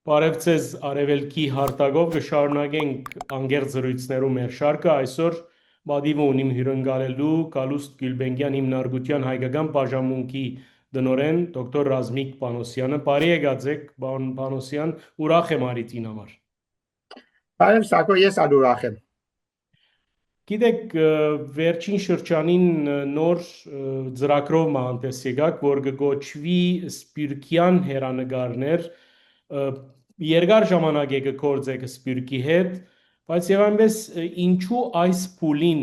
Բարևձեզ արևելքի հարտակով կշարունակենք անգերտ զրույցներում մեր շարքը այսօր բադիվը ունիմ հյուրընկալելու Գալուստ Գյուլբենկյան հիմնարկության հայկական բաժանմունքի դնորեն դոկտոր Ռազմիկ Պանոսյանը։ Բարի եկած եք, պարոն Պանոսյան, ուրախ եմ արիցին համար։ Բարև Սակո, ես ուրախ եմ։ Գիտեք, վերջին շրջանին նոր ծրագրով մահանտես եկաք, որ կգոչվի Սպիրկյան հերանեկարներ, երկար ժամանակ եք գործեք Սպիրկի հետ, բայց եւ այնպես ինչու այս փուլին,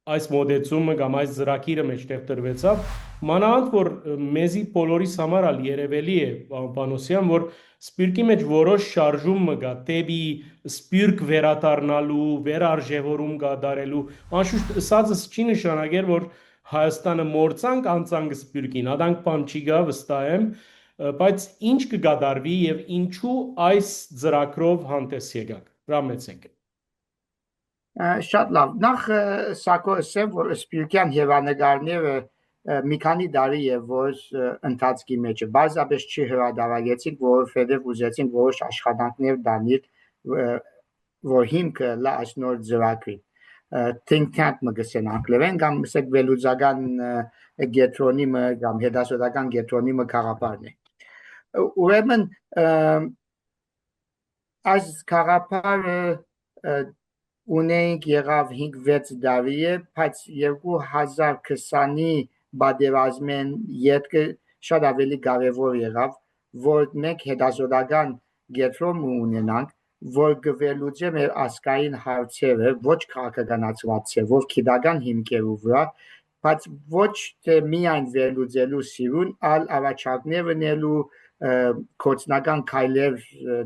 այս մոդեցումը կամ այս ծրագիրը մեջտեղ տրվեցավ, մանավանդ որ մեզի բոլորիս համար ալ երևելի է, Պանոսյան, որ Սպիրկի մեջ որոշ շարժում կա դեպի Սպիրկ վերադառնալու, վերարժևորում կատարելու, անշուշտ սածս չի նշանակեր, որ Հայաստանը մորցանք անցանք Սպիրկին, ադանք բան չի գա վստահ եմ, բայց ինչ կկատարվի եւ ինչու այս ծրագրով հանդես եկաք։ Հրամեցեք։ Շատ լավ։ Նախ Սակո ասեմ, որ Սպիրկյան հերանեկարները մի քանի տարի է որ ընթացքի մեջ է, բազապես չի հրադարագեցինք, որովհետև ուզեցինք որոշ աշխատանքներ դանիր, որ հիմքը լա այս նոր ծրագրի։ Think tank մը գսեն անգլերեն կամ ասեք վերլուծական գետրոնիմը կամ հետազոտական գետրոնիմը քաղաքարն է։ Ուրեմն այս քաղաքարը ունենք եղավ 5-6 տարի է, բայց 2020-ի բادرազմեն ետքը շատ ավելի կարևոր եղավ, որ մենք հետազոտական գետրոն ունենանք, որ կվերլուծե մեր ազգային հարցերը, ոչ քաղաքականացված է, որ գիտական հիմքերով վրա, բայց ոչ թե միայն վերլուծելու սիրուն, այլ առաջարկներ ունելու գործնական քայլեր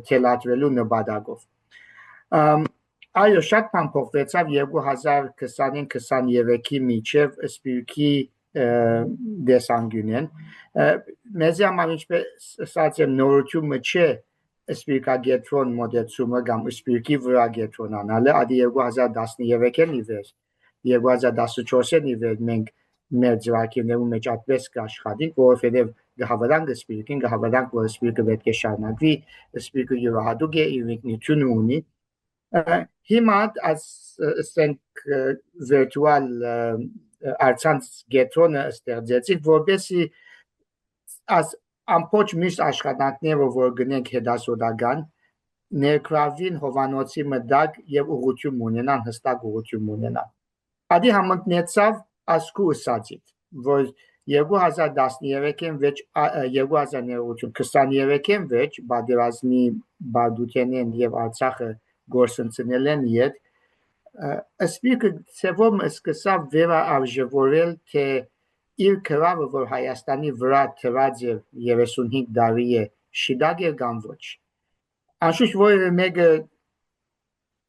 թելադրելու նպատակով։ Այո, շատ բան փոխվեցավ 2020-23-ի միջև Սպիրկի դեսանգյունեն։ Մեզ համար ինչպես ասած եմ նորությունը չէ Սպիրկագետրոն մոդեցումը կամ Սպիրկի վրա գետրոնանալը, ադի 2013-ին իվեր, 2014-ին իվեր մենք մեր ծրագրերում մեջ այդպես կաշխատենք, որովհետև գհավարանք Սպիրկին, գհավարանք, որ Սպիրկը պետք է շարունակվի, Սպիրկը յուրահատուկ է, իր ինքնություն ունի։ Հիմա ասենք վիրտուալ առցանց գետրոնը ստեղծեցինք, որպեսզի ամբողջ մյուս աշխատանքները, որ գնենք հետազոտական, ներգրավվին Հովանոցի մտակ եւ ուղղություն ունենան, հստակ ուղղություն ունենան։ Ադի համընկնեցավ ասկու ըսածիդ, որ 2013-ին վեճ 2023-ին վեճ բادرազմի բարդութենեն եւ Արցախը գործընծնել են իդ Սպիրկը ծևոմ սկսավ վերարժևորել թե իր քրավը որ Հայաստանի վրա թրած է 35 տարի է շիդագ է կամ ոչ անշուշտ որևէ մեկը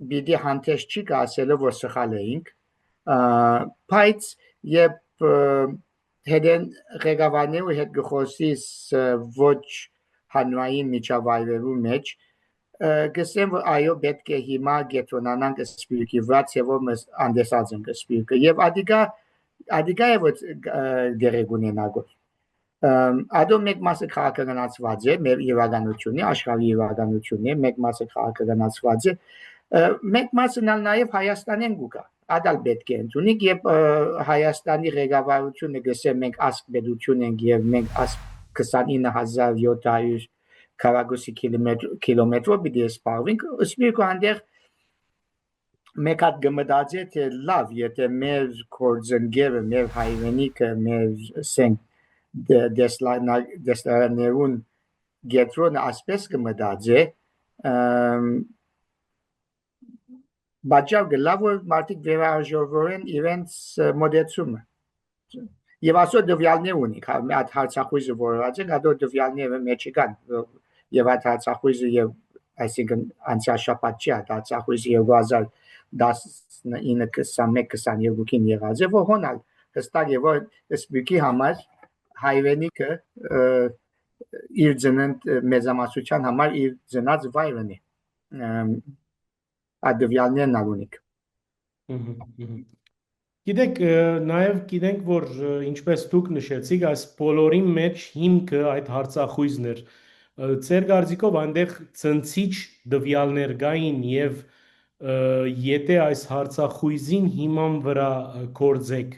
բիդի հանդես չի ասելով որ սխալ էինք բայց երբ հետեն ղեկավարների հետ գխոսից ոչ հանրային միջավայրերու մեջ գսեմ որ այո պետք է հիմա գետրոնանանք Սպիրկի վրա ծևոմ անդեսած ենք Սպիրկը եւ ադիգա է որ դերեգունենագով ադո մեկ մասը քաղաքականացված է մեր իրականությունի աշխարհի իրականությունի մեկ մասը քաղաքականացված է մեկ մասն ալ նաեւ Հայաստանեն գուկա ադալ պետք է ընդունենք եւ Հայաստանի ղեկավարությունը գսեմ մենք ասկ պետություն ենք եւ մենք ասկ 29700 քառակուսի կիլոմետրով պիտի սպառվենք Սպիրկը այնտեղ մեկ հատ գմտածե թե լավ եթե մեր կորձընկերը մեր հայրենիքը մեր սենք դեսլաներուն գետրոնը ասպես գմտածե բաճավ գլավ որ մարդիկ վերարժևորեն իրենց մոդեցումը եւ ասո դվյալներ ունի այդ հարցախույզը որած են ադո դվյալները մեջ կան եւ այդ հարցախույզը եւ այսինքն անցյալ շաբաթ չի այդ հարցախույզը 2019-21-22-ին եղած է որ հոնալ հստակ է որ Սպիրկի համար հայրենիքը իր ծնանդ մեծամասնության համար իր ծնած վայրն է այդ դվյալներն ունիկ Գիտեք, նաև գիտենք, որ ինչպես դուք նշեցիք, այս բոլորի մեջ հիմքը այդ հարցախույզն էր, Ձեր կարծիքով այնտեղ ցնցիչ դվյալներ կային եւ եթե այս հարցախույզին հիման վրա կործեք,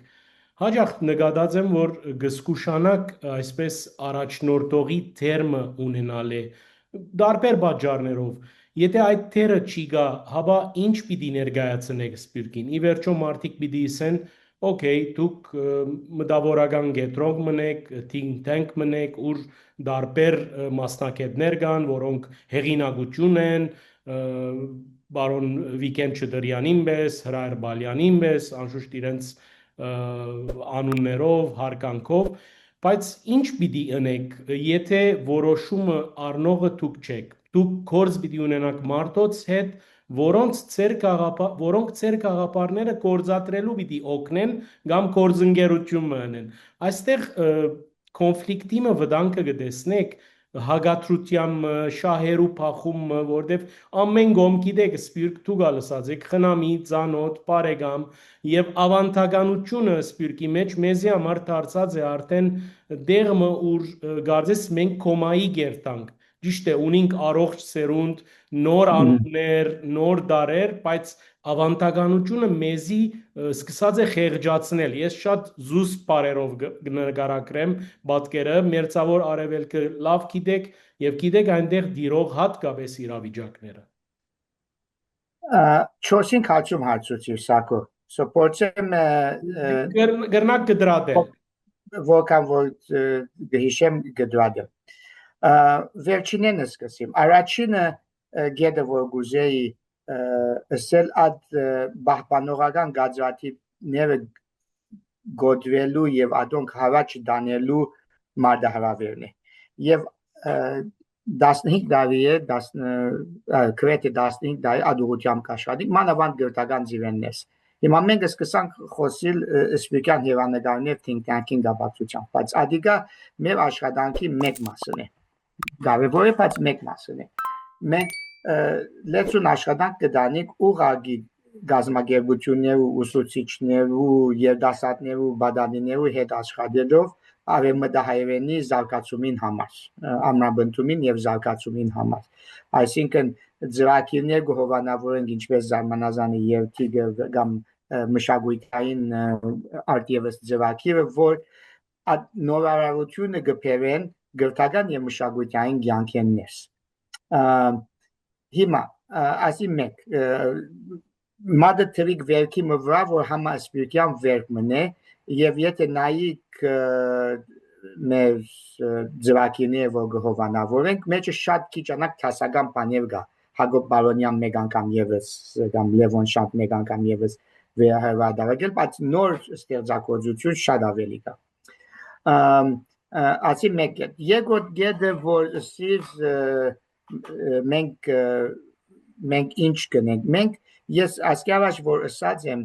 հաջող նկատած եմ, որ գսկուշանակ այսպես առաջնորդողի թերմը ունենալ է դարբեր պատճառներով։ Եթե այդ թերը չի գա, հաբա ինչ պիտի ներկայացնեք սպիրկին։ Ի վերջո մարդիկ պիտի ասեն, օքեյ, դուք մտավորական գետրոնք մնեք, think tank մնեք, ուր դարբեր մասնակետներ կան, որոնք հեղինակություն են, բարոն Վիկեն Չդրյանին պես, Հրայր Բալյանին պես, անշուշտ իրենց անուններով, հարկանքով, բայց ինչ պիտի ընեք, եթե որոշումը առնողը դուք չեք, դուք կորձ պիտի ունենաք մարդոց հետ, որոնք ձեր գաղափարները կորձատրելու պիտի օգնեն կամ կորձընկերություն մնեն։ Այստեղ կոնֆլիկտի վտանգը կտեսնեք հագատրության շահերու փախում, որտեվ ամեն գոմ գիտեք սպիրկ դու գալսած եք խնամի, ծանոթ, բարեկամ եւ ավանդականությունը սպիրկի մեջ մեզի համար դարձած է արդեն դեղը ուր գարձես մենք կոմայի գերտանք ճիշտ է ունենք առողջ սերունդ նոր անուններ նոր դարեր բայց ավանդականությունը մեզի սկսած է խեղճացնել ես շատ զուս բարերով կնկարագրեմ պատկերը մերձավոր արևելքը լավ գիտեք եւ գիտեք այնտեղ դիրող հատկապես իրավիճակները Չորսին քաչում հարցուցիր Սակո սոփորցեմ գրնակ գդրադել որքան որ գհիշեմ գդրադել վերջինն սկսեմ առաջինը գեդը որ գուզեի ասել այդ բահբանողական գազրատիպները գոդվելու եւ ադոնք հավաչ դանելու մարդահրավերն է եւ 15 տարի է քրեթե 15 տարի ադուղությամբ կաշխատի մանավանդ գրթական ձիվեններս հիմա մենք սկսանք խոսել սպիրկյան հերանեկարներ think tank-ին գաբացությամբ բայց ադիգա մեր աշխատանքի մեկ մասն է կարևոր է բայց մեկ մասն է մենք լեցուն աշխատանք կդանենք ուղղակի գազագերբություններու ուսուցիչներու երդասարտներու բադանիներու հետ աշխատելով արևմտահայերենի զարգացումին համար ամրապնդումին եւ զարգացումին համար այսինքն ծրագիրներ կհովանավորենք ինչպես զարմանազանի երթիգը կամ մշակութային արտիևս ծրագիրը որ նորարարությունը կբերեն գրթական եւ մշակութային կյանքերներս հիմա ասի մեկ մադը թրիկ վերքի մվրա որ համա սպիրկյան վերք մնե եւ եթե նայիկ մեր ծրագիրները որ կհովանավորենք մեջը շատ քիչ անակ տասական բաներ կա Հակոբ Բարոնյան մեկ անգամ եւս կամ Լևոն Շանտ մեկ անգամ եւս վերահրադարել բայց նոր ստեղծագործություն շատ ավելի կա ասի մեկ երկրորդ գեդը որ սիր մենք ինչ կնենք մենք ես ասկավաշ որ ասած եմ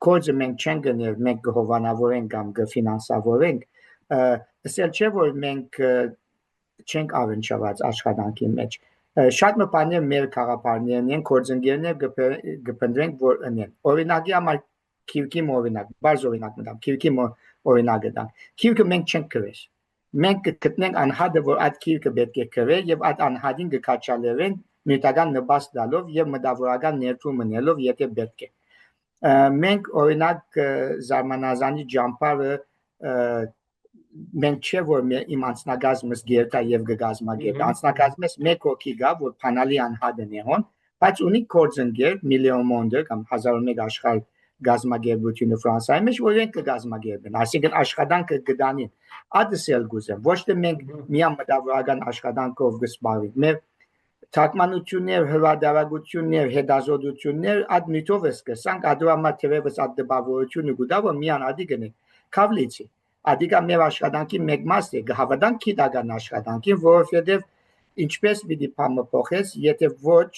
կոջը մենք չենք գնել մենք կհովանավորենք կամ կֆինանսավորենք ասել չէ որ մենք չենք առնչված աշխատանքի մեջ շատ մտաներ մեր խաղապարներն են կորձընկերներ կփնտրենք որ ընեն օրինակի համար քիրքի օրինակ բարձ օրինակ մտամ քիրքի օրինակը դա քիրքը մենք չենք գրել մենք կգտնենք անհատը որ այդ քիրքը պետք է գրել եւ այդ անհատին կկաչալերեն միտական նպաստ տալով եւ մտավորական ներդրում մնելով եթե պետք է մենք օրինակ զարմանազանի ջամփարը մենք չէ որ իմ անձնագազմս գերտա եւ գազմագերտա անձնագազմս մեկ հոգի գա որ փանալի անհատն է հոն բայց ունի կորձընկեր միլիոն մոնդը կամ 1001 աշխարհ գազմագերբությունը Ֆրանսիայի մեջ որ ենք գազմագերբեն այսինքն աշխատանքը կդանին ադսել գուզեմ ոչ թե մենք միամ մտավորական աշխատանքով գսպարվենք մեր թարգմանություններ հրադարագություններ հետազոտություններ այդ միտով սկսանք ադրամա թերևս այդ դպավորությունը գուտավը միան ադի գնենք քավլիցի ադիկա մեր աշխատանքի մեկ մաս է գհավադան քիդական աշխատանքի որովհետև ինչպես պիտի փամը փոխես եթե ոչ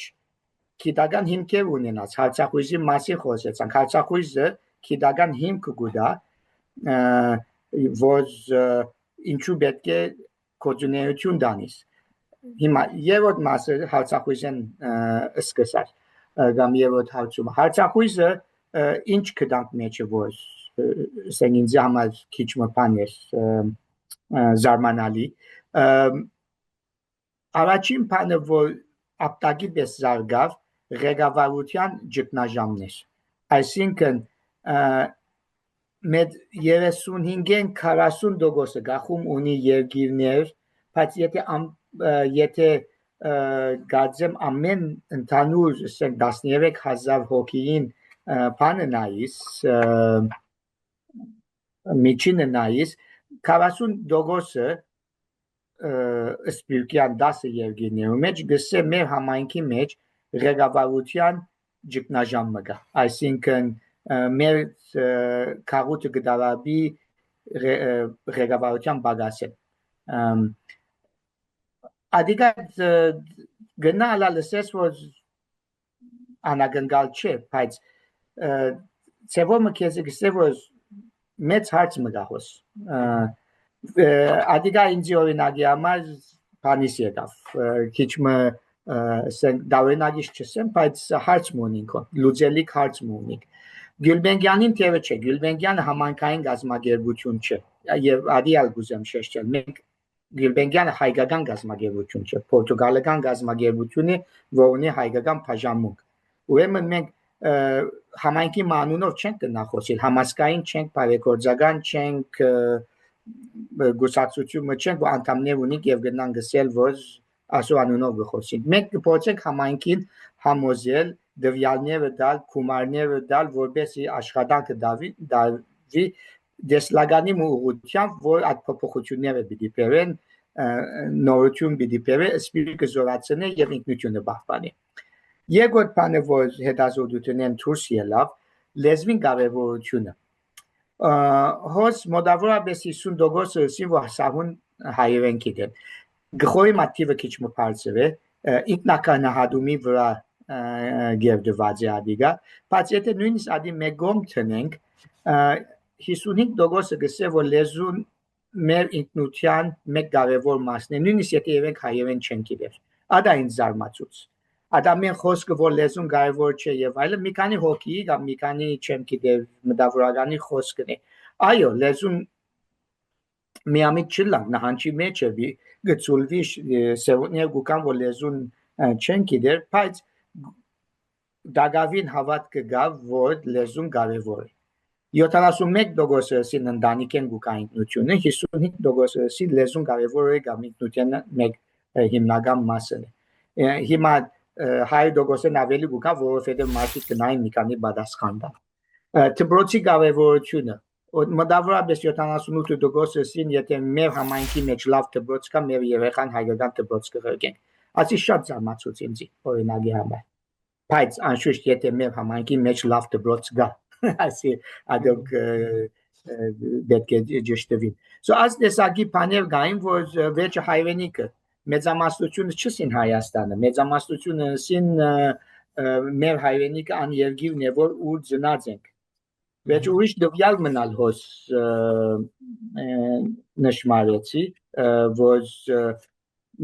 քիդական հիմքեր ունենաց հարցախույզի մասին խոսեցանք հարցախույզը քիդական հիմք գուտա որ ինչու պետք է կոծուներություն դանիս հիմա երրորդ մասը հարցախույզեն սկսած կամ երրորդ հարցումը հարցախույզը ինչ կդանք մեջը որ սենինձի համար քիչ մպան էր զարմանալի Առաջին բանը, որ ապտակի պես զարգավ, ղեկավարության ճգնաժամն էր։ Այսինքն մեծ 35-ին 40% գախում ունի երկիրներ, բայց եթե գարձեմ ամեն ընդհանուր 13,000 հոգին բանը նայիս, միջինը նայիս, 40%-ը սպիրկյան 10 երկիրներու մեջ գսե մեր համայնքի մեջ ղեկավարության ճգնաժամ կա, այսինքն մեր քաղուտը գդարաբի ղեկավարության բագասը ադիգա գնալա լսես որ անագնգալ չէ, բայց ծևոմը քեզ գսե որ մեծ հարց մգահոս ադիգա ինձի օրինակի համար բանիս եկավ քիչ մը դավենագիչ չսեմ, բայց հարց մունինք լուծելիք հարց մունինք Գյուլբենգյանին թևը չէ, Գյուլբենգյանը համայնքային գազագերբություն չէ եւ ադիալ գուզեմ շեշտել մենք Գյուլբենգյանը հայկական գազագերբություն չէ, պորտուգալական գազագերբություն է, որ ունի հայկական բաժանմունք ուրեմն մենք համայնքի մանունով չենք գնահոսել, համասկային չենք, բարեգործական չենք, գուսակցությունը չենք, որ անդամներ ունենք եւ գնան գսել, որ ասու անունով գխոսենք։ Մենք կփորձենք համայնքին համոզել, դվյալները տալ, գումարները տալ, որպեսզի աշխատանքը դավի դեսլագանի ուղղությամբ, որ այդ փոփոխությունները պիտի բերեն, նորություն պիտի բերեն, սպիրկը զորացնեն եւ ինքնությունը պահպանի։ Երկրորդ բանը, որ հետազոտությունեն դուրս ելավ, լեզվին կարևորությունը։ Հոս մոտավորապես 50% ասին, որ սահուն հայերեն գիտեն։ Գխորի մատիվը քիչ մը բարձր է, ինքնականահատումի վրա գերդված է ադիգա, բայց եթե նույնիսկ ադի մեգոմ տնենք, 55% գսե, որ լեզուն մեր ինքնության մեկ կարևոր մասն է, նույնիսկ եթե երեք հայերեն չեն գիտեր։ Ադա ինձ զարմացուց։ Ադամեն խոսքը, որ լեզուն կարևոր չէ եւ այլն, մի քանի հոգի կամ մի քանի չեմ գիտեր մտավորականի խոսքն է։ Այո, լեզուն միամիտ չլանք, նահանջի մեջ է, գծուլվի սերունդներ գուկան, որ լեզուն չեն գիտեր, բայց դագավին հավատքը գա, որ լեզուն կարևոր է։ 71% ասին ընտանիքեն գուկան ինքնությունը, 55% ասին լեզուն կարևոր է կամ ինքնության մեկ հիմնական մասն է։ Հիմա 100%-ն ավելի գուկա, որովհետև մարդիկ կնային մի քանի պատասխան տան։ Դպրոցի կարևորությունը մոտավորապես 78% ասին, եթե մեր համայնքի մեջ լավ դպրոց կա, մեր երեխան հայկական դպրոց կղրկենք։ Ասի շատ զարմացուց ինձի, օրինակի համար։ Բայց անշուշտ եթե մեր համայնքի մեջ լավ դպրոց կա, ասի ադոք պետք է ճշտվին։ So այս տեսակի բաներ կային, որ վերջը հայրենիքը մեծամասնությունը չսին Հայաստանը, մեծամասնությունը սին մեր հայրենիքը ան երկիրն է, որ ուր ծնած ենք։ Վերջ ուրիշ դվյալ մնալ հոս նշմարեցի, որ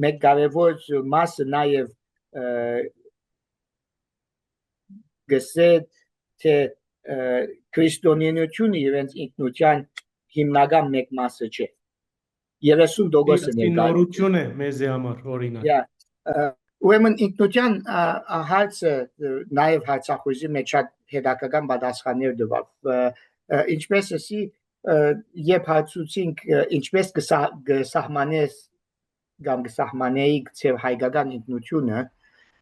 մեկ կարևոր մասը նաև գսե թե քրիստոնեությունը իրենց ինքնության հիմնական մեկ մասը չէ։ 30%-ն է նորություն է մեզի համար օրինակ։ Ուրեմն ինքնության հարցը նաև հարցախույզի մեջ հետաքական պատասխաններ տվավ։ Ինչպես ասի, երբ հարցուցինք ինչպես կսահմանես կամ կսահմանեիք ձեր հայկական ինքնությունը,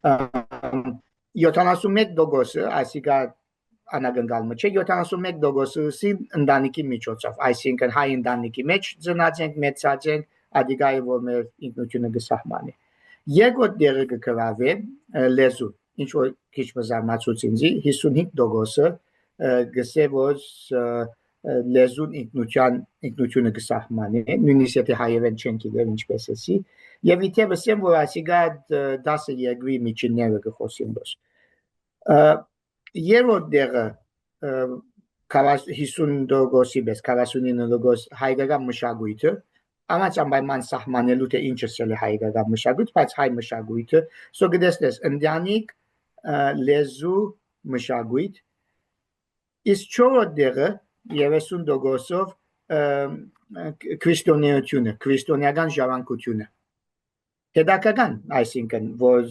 71%-ը, այսինքն անագնգալը չէ, 71%-ը ընտանիքի միջոցով, այսինքն հայ ընտանիքի մեջ ծնած ենք, մեծած ենք, ադիգայի որ մեր ինքնությունը կսահմանի։ Երկրորդ դերը կգրավե լեզուն, ինչ որ քիչ զարմացուց ինձի, 55%-ը գսե որ լեզուն ինքնությունը կսահմանի, նույնիսկ եթե հայերեն չեն գիտեր ինչպես էսի, եւ իթևս եմ որ ասիգա 10 երկրի միջինները կխոսին դոս։ Երրորդ դերը 50%-ի պես 49% հայկական մշակույթը, ամենայն սահմանելու թե ինչ է հայկական մշակույթ, բայց հայ մշակույթը, so գտեսնես ընտանիք, լեզու, մշակույթ, իսկ չորրորդ դերը 30%-ով քրիստոնեությունը, քրիստոնեական ժառանգությունը։ Հետաքական, այսինքն, որ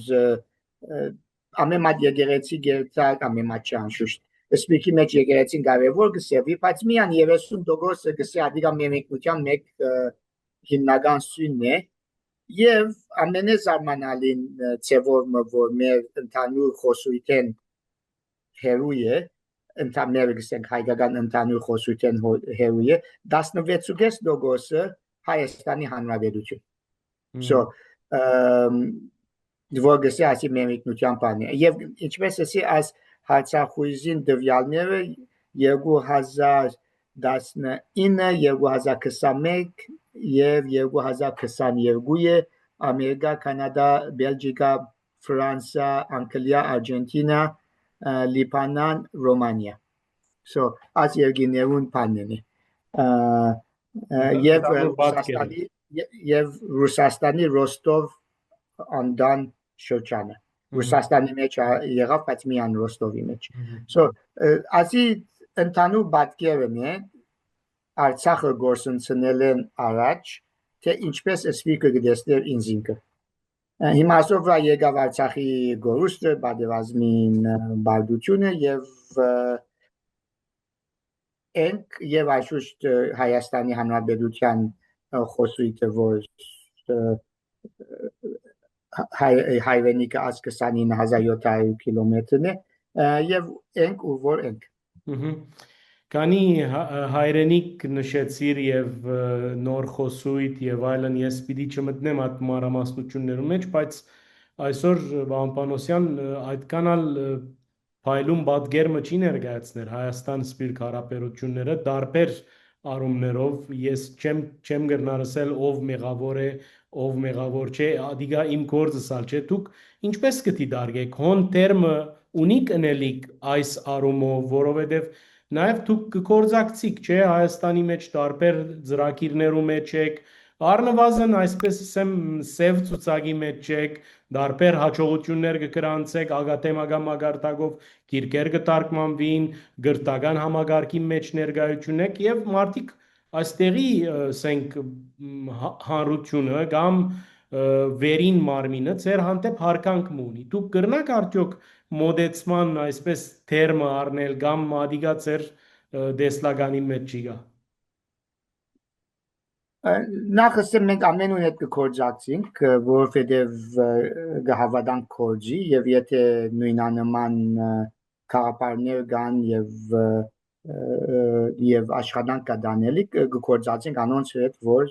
ամեն մատ եկեղեցի գերցակ, ամեն մատ չանշուշտ, սպիրկի մեջ եկեղեցին կարևոր գսեվի, բայց միան 30% գսե ադիգա մեմիկնության մեկ հիմնական սյունն է, և ամենե զարմանալին ծևոր որ մեր ընդանուր խոսույթեն հերու է, մեր գսենք հայկական ընդանուր խոսույթեն հերու է, 16% Հայաստանի Հանրապետություն։ So, որ գսե ասի մեմիկնության բան է։ Եվ ինչպես ասի, այս հարցախույզին դվյալները 2019, 2021 և 2022 է Ամերիկա, Կանադա, Բելգիկա, Ֆրանսա, Անգլիա, Արգենտինա, Լիբանան, Ռոմանիա։ So, այս երկիներուն բանն է։ Եվ Ռուսաստանի Ռոստով Անդան շրջանը։ Ռուսաստանի մեջ եղավ, բայց միան Ռոստովի մեջ։ So, ասի ընդանուր պատկերն է Արցախը գործընծնել են առաջ, թե ինչպես սպիրկը գտեսներ ինձինքը։ Հիմա ասով վրա եկավ Արցախի գորուստը, պատերազմին բարդությունը և ենք և այսուշտ Հայաստանի Հանրապետության խոսույթը, որ հայրենիքը աս 29,700 կիլոմետրն է և ենք ու որ ենք։ Կանի հայրենիք նշեցիր և նոր խոսույթ և այլն, ես պիտի չմտնեմ այդ մանրամասնություններում մեջ, բայց այսօր Պանոսյան այդքան ալ փայլուն պատկերմը չի ներկայացներ Հայաստան սպիրկ հարաբերությունները դարբեր առումներով, ես չեմ գրնարսել ով մեղավոր է, ով մեղավոր չէ, ադիգա իմ գործս ալ չէ, դուք ինչպես կտի դարգեք, հոն տերմը ունի կնելիք այս առումով, որովհետև նաև դուք կգործակցիք, չէ, Հայաստանի մեջ տարբեր ծրագիրներու մեջ եք, առնվազն այսպես ասեմ սև ցուցակի մեջ եք, դարբեր հաջողություններ կգրանցեք, ագաթեմական մագարտակով գիրքեր կթարգմանվին, գրթական համագարկի մեջ ներկայություն եք եւ մարդիկ այստեղի ասենք հանրությունը կամ վերին մարմինը ձեր հանդեպ հարկանք ունի։ Դուք կրնաք արդյոք մոդեցման այսպես թերմը առնել կամ ադիգա ձեր դեսլագանի մեջ չի գա։ Նախ ասեմ մենք ամենուն հետ կգործակցենք, որովհետև կհավատանք գործի եւ եթե նույնանման քաղաքարներ կան եւ աշխատանք կա դանելիք կգործակցենք անոնց հետ, որ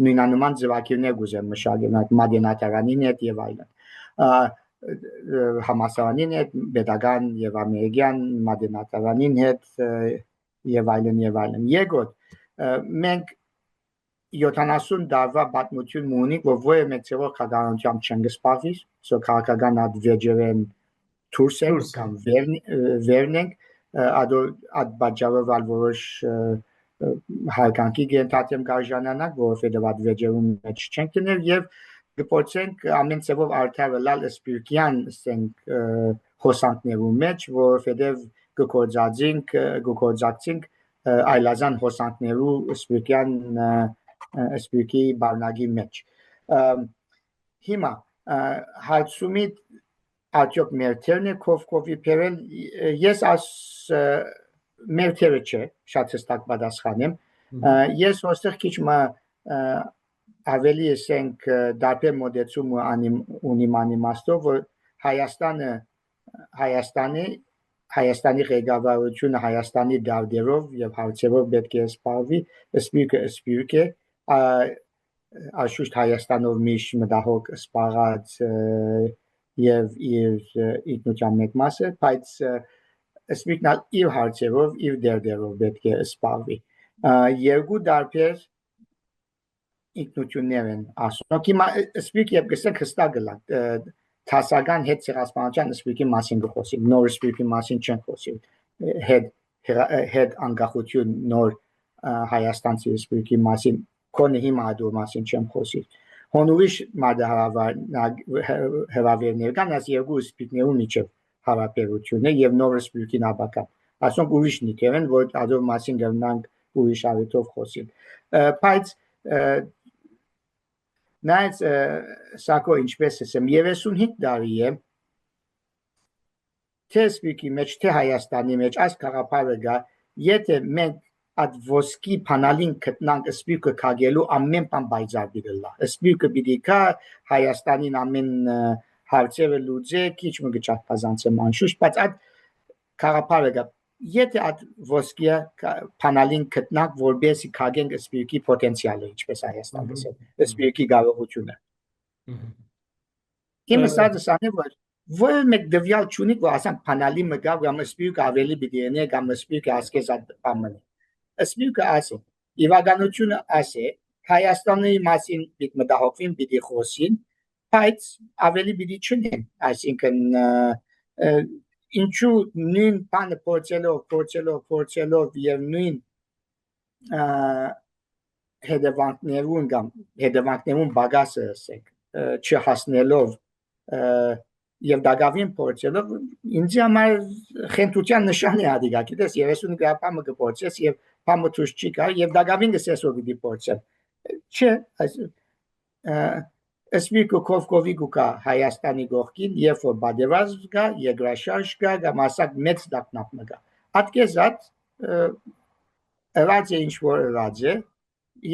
նույնանման ձևակերպներ գուզեն մշակել մատենադարանին հետ եւ այլն։ Համասարանին հետ, պետական եւ ամերիկյան մատենադարանին հետ եւ այլն։ Երկրորդ մենք 70 տարվա պատմություն ունենք, որ ովը մեկ ծևոր քաղաքականությամբ չեն գսպարվի, սո քաղաքական ադվեջերեն դուրս ենք կամ վերն ենք, այդ պատճառով որոշ հարկանքի գենթատեմ կարժանանակ, որովհետև ադվեջերում մեջ չենք դնել եւ կփորձենք ամեն ծևով արդարելալ սպիրկյան հոսանքներու մեջ, որովհետև կգործակցենք այլազան հոսանքներու սպիրկի բարնագի մեջ։ Հիմա հարցումի արդյոք մեր թերն է կովի պերել, ես այս մեր թերը չէ, շատ հստակ պատասխանեմ, ես ոստեղ քիչ ավելի ասենք դարբեր մոդեցում ունիմ անիմաստով, որ Հայաստանի ղեկավարությունը Հայաստանի դարդերով եւ հարցերով պետք է սպառվի, սպիրկը սպիրկ է, աշխուժտ Հայաստանով միշտ մտահոգ սպառած եւ իր ինքնության մեկ մասը, բայց սպիրկն իր հարցերով, իր դերդերով պետք է սպառվի։ Երկու դարբեր ինքնություններ են ասում։ Հիմա սպիրկ եւ գսենք հստակ գլանք Թասական հետ ցեղասպանության սպիրկի մասին գխոսի, նոր սպիրկի մասին չեն խոսի, հետ անկախություն նոր Հայաստանցի սպիրկի մասին, քոնը հիմա ադու մասին չեն խոսի։ Հոն ուրիշ հրավերներ կան, այս երկու սպիրկներու միջև հարաբերություն է եւ նոր սպիրկին աբական։ Ասոնք ուրիշ նիքեր են, որ ադու մասին գնանք ուրիշ առիթով խոսին։ Բայց նայած սակո ինչպես ասեմ 35 տարի է թե սպիկի մեջ թե Հայաստանի մեջ այս գաղափարը գա եթե մենք այդ ոսկի փանալին գտնանք սպիկը քագելու ամեն բան բայցար դիլա սպիկը պիտի կա Հայաստանին ամեն հարցերը լուծե քիչ մը գճապազանցեմ անշուշտ բայց այդ գաղափարը գա եթե այդ ոսկիը փանալին գտնանք որբեսի քագենք սպիկի պոտենցիալը ինչպես Հայաստանը սպիկի կարողությունը Իմը սադսանը որ մեկ դվյալ չունի որ ասենք փանալի մգա կամ սպիկ ավելի բիդենե կամ սպիկ ասկեզ ամենը սպիկը ասի իվագանությունը ասի Հայաստանի մասին պիտի մտահոգվին պիտի խոսին բայց ավելի պիտի չնեն այսինքն ինչու նույն բանը փորձելով եւ նույն հետևանքներուն բագասը ասեք չհասնելով եւ դակավին փորձելով ինձ համար խնդրության նշան է ադիգա գիտես 30 գրամը կփորձես եւ բամը ցույց չի կա եւ դակավին գսես որ պիտի փորձեմ չէ Սպիկը կովկովի գուկա Հայաստանի գողքին երբ որ բادرազմ կա եգրաշարժ կա կամ ասած մեծ դակնապ կա ատկեզատ ռաձե ինչ որ ռաձե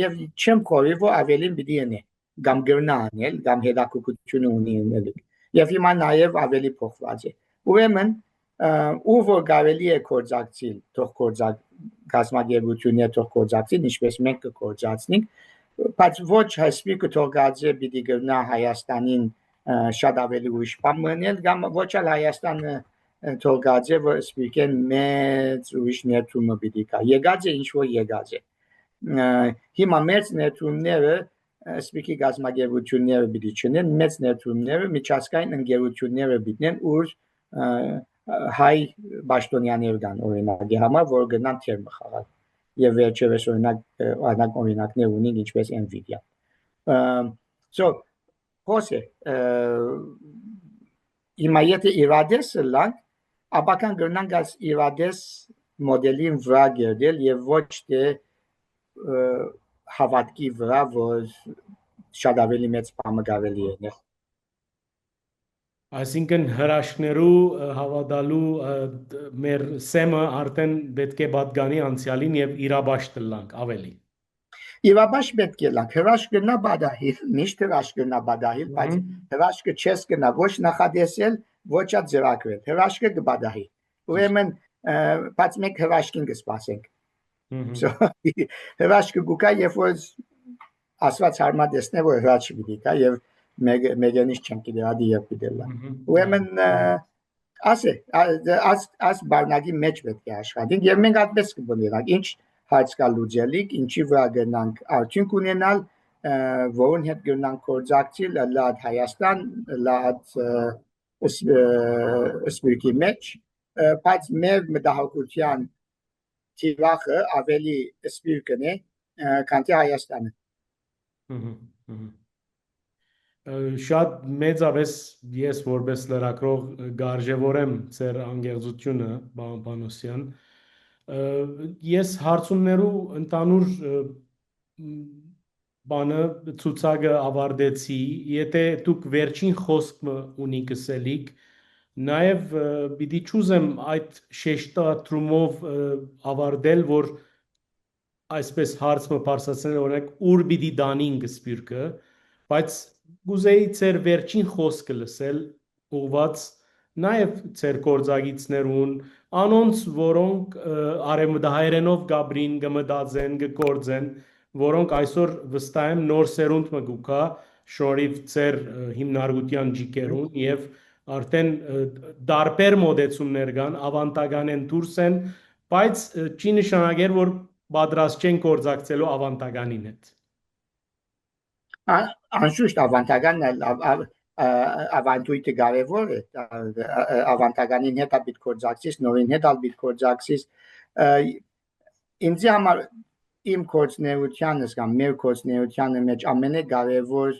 եւ չեմ կորի որ ավելին պիտի ենե կամ գրնա անել կամ հետաքրքրություն ունի անել եւ հիմա նաեւ ավելի փոխված է ուրեմն ու որ կարելի է կորզակցիլ թող կորզակ գազագերություններ թող կորզակցին ինչպես մենք կորզացնենք բայց ոչ հայսպիկը թողածե պիտի գրնա Հայաստանին շատ ավելի ուրիշ բան մնել կամ ոչ էլ Հայաստանը թողածե որ սպիկեն մեծ ուրիշ ներդրումը պիտի կա եկած է ինչ որ եկած է հիմա մեծ ներդրումները սպիկի գազագերությունները պիտի չնեն մեծ ներդրումները միջազգային ընկերությունները պիտին ուր հայ պաշտոնյաներ կան օրինակի համար որ գնան թերմը խաղալ եւ վերջերս օրինակներ ունին ինչպես Nvidia so խոսե հիմա եթե իրադեսը լանք ապական գրնան գազ իրադես մոդելին վրա գերդել եւ ոչ թե հավատքի վրա որ շատ ավելի մեծ բանը կարելի է Այսինքն հրաշքներու հավատալու մեր սեմը արդեն պետք է պատգանի անցյալին եւ իրաբաշ տլանք ավելի Իրաբաշ պետք է լանք հրաշք գնա բադահիլ միշտ հրաշք գնա բադահիլ բայց հրաշքը չես գնա ոչ նախադեսել ոչ ա ձրակրել հրաշքը կբադահի ուրեմն բայց մենք հրաշքին կսպասենք հրաշքը գուկա երբ որ ասված հարմատեսնե որ հրաշք պիտի կա եւ մեգենից չեմ գիտի ադի եւ պիտելա ուրեմն ասե աս բառնագի մեջ պետք է աշխատենք եւ մենք այդպես կբնենք ինչ հարց կա լուծելիք ինչի վրա գնանք արդյունք ունենալ որոն հետ գնանք կորզակցիլ լադ Հայաստան լադ սպիրկի մեջ բայց մեր մտահոգության թիվախը ավելի սպիրկն է քան թե Հայաստանը Շատ մեծապես ես որպես լրագրող գարժևորեմ ձեր անգեղծությունը պարոն Պանոսյան ես հարցումներու ընդանուր բանը ցուցակը ավարտեցի եթե դուք վերջին խոսքը ունիք ասելիք նաև պիտի ճուզեմ այդ շեշտադրումով ավարտել որ այսպես հարցը բարձրացնել օրինակ ուր պիտի դանին սպիրկը բայց գուզեի ձեր վերջին խոսքը լսել ուղված նաև ձեր կորձագիցներուն անոնց որոնք արևմտահայերենով գաբրին գմդածեն գործեն որոնք այսօր վստահ եմ նոր սերունդ մգուկա շնորհիվ ձեր հիմնարկության ջիկերուն եւ արդեն դարբեր մոդեցումներ կան ավանտագան են դուրս են բայց չի նշանակեր որ պատրաստ չեն գործակցելու ավանտագանին հետ Անշուշտ ավանտագանն ավանդույթը կարևոր է ավանտագանին հետ ալբիտ կորձակցիս նորին հետ ալբիտ կորձակցիս ինձ համար իմ կորձներությանս կամ մեր կորձներությանը մեջ ամենակարևոր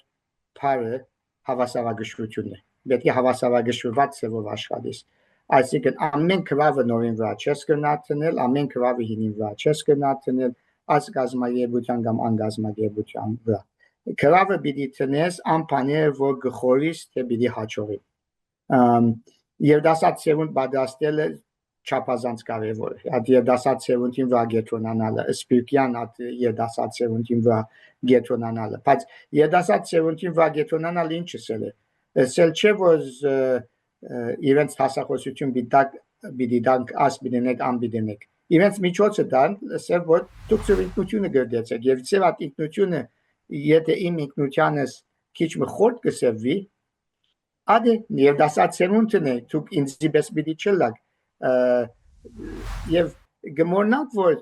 բառը հավասարակշռությունն է պետք է հավասարակշռված ձևով աշխատես այսինքն ամեն քվավը նորին վրա չես գնահատել ամեն քվավը հինին վրա չես գնահատել այս գազագերբության կամ անգազագերբության վրա Քրավը պիտի տնես ամփաները որ գխորիս թե պիտի հաջողի երդասած սերունդ պատրաստելը չափազանց կարևոր է այդ երդասած սերունդին վրա գետրոնանալը սպիրկյան այդ երդասած սերունդին վրա գետրոնանալը բայց երդասած սերունդին վրա գետրոնանալը ինչ է սել չէ որ իրենց հասախոսություն պիտի դանք աս պիտենեք ամ պիտենեք իրենց միջոցը դան սել որ դուք ձեր ինքնությունը գրդեցեք եւ ձեր այդ ինքնությունը եթե իմ ինքնությանս քիչ մը խորտ կսևվի Ադե ներդասած սերունդն է դուք ինձի պես պիտի չլակ եւ գմորնակ որ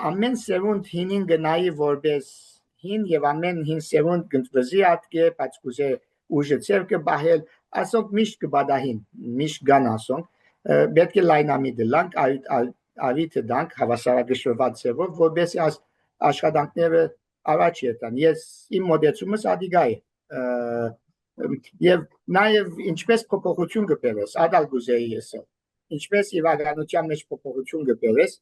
ամեն սերունդ հինին գնայի որպես հին եւ ամեն հին սերունդ գտնվի ատկե բայց կուզե ուժը ցերկը բահել ասոք միշտ կբադահին միշտ գան ասոնք պետք է լայնամի դլանք արիթը դանք հավասարակշռված ձևով որպես աշխատանքները առաջ ետան ես իմ մոդեցումս ադիգա է եւ նաեւ ինչպես փոփոխություն կբերես ադալ գուզեի ես ինչպես իրականության մեջ փոփոխություն կբերես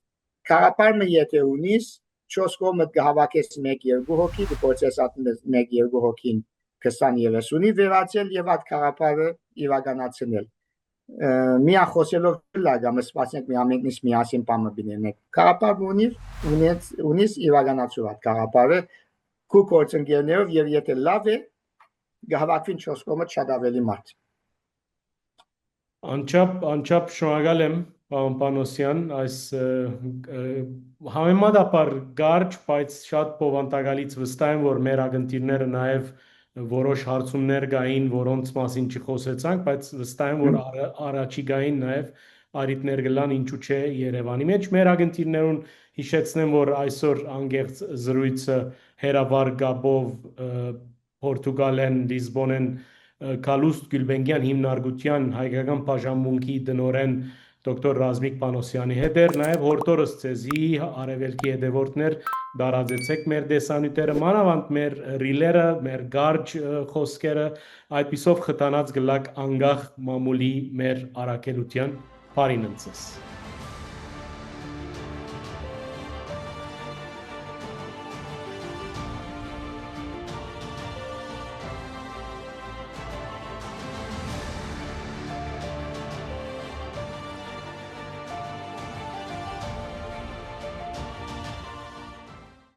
քարապարը եթե ունիս 4 կողմը կհավաքես 1-2 հոգի դպրոցես at 1-2 հոգին 20-30-ի վերածել եւ այդ քարապարը իրականացնել միա խոսելով լագամ սպասենք մի ամենից միասին բամը բինենք քարապարը ունիս իրականացու այդ քարապարը կուկորցնգերներով եւ եթե լավ է գահավաքվին 4 կողմը շատ ավելի մարդ Անչափ շնորհակալ եմ պարոն Պանոսյան այս համեմատաբար կարճ բայց շատ բովանդակալից վստահ եմ որ մեր ակնթիրները նաև որոշ հարցումներ կային որոնց մասին չխոսեցանք բայց վստահ եմ որ առաջիկային նաև արիտներ գլան ինչու չէ Երևանի մեջ մեր ակնթիրներուն հիշեցնեմ որ այսօր անգերց զրույցը հերավար գաբով Պորտուգալեն Լիզբոնեն Կալուստ Գյուլբենգյան հիմնարկության հայկական բաժանմունքի տնօրեն դոկտոր Ռազմիկ Պանոսյանի հետ էր նաև հորտորս ցեզի արևելքի հետևորդներ դարաձեցեք մեր դեսանյութերը մանավանդ մեր ռիլերը մեր գարջ խոսքերը այդպիսով խտանած գլակ անգախ մամուլի մեր արաքելության բարին ընծես